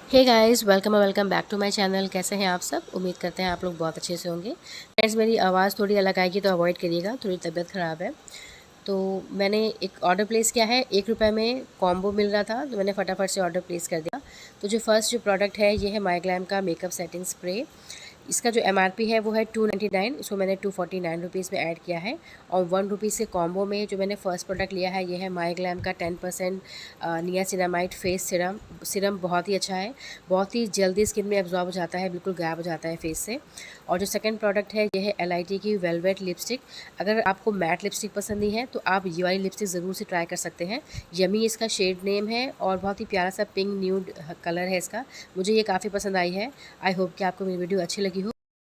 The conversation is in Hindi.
Hey guys, welcome back to my channel. कैसे हैं आप सब? उम्मीद करते हैं आप लोग बहुत अच्छे से होंगे। फ्रेंड्स, मेरी आवाज़ थोड़ी अलग आएगी तो अवॉइड करिएगा, थोड़ी तबीयत ख़राब है। तो मैंने एक ऑर्डर प्लेस किया है, ₹1 में कॉम्बो मिल रहा था तो मैंने फटाफट से ऑर्डर प्लेस कर दिया। तो जो फर्स्ट जो प्रोडक्ट है ये है माइग्लैम का मेकअप सेटिंग स्प्रे। इसका जो एमआरपी है वो है 299, इसको मैंने 249 रुपीज़ में ऐड किया है। और 1 रुपीज़ के कॉम्बो में जो मैंने फ़र्स्ट प्रोडक्ट लिया है ये है माइग्लैम का 10% नियासिनामाइड फेस सिरम। सिरम बहुत ही अच्छा है, बहुत ही जल्दी स्किन में एब्जॉर्ब हो जाता है, बिल्कुल गायब हो जाता है फेस से। और जो सेकंड प्रोडक्ट है ये है एलआईटी की वेलवेट लिपस्टिक। अगर आपको मैट लिपस्टिक पसंद नहीं है तो आप ये वाली लिपस्टिक ज़रूर से ट्राई कर सकते हैं। यमी इसका शेड नेम है और बहुत ही प्यारा सा पिंक न्यूड कलर है इसका। मुझे ये काफ़ी पसंद आई है। आई होप कि आपको मेरी वीडियो अच्छी लगी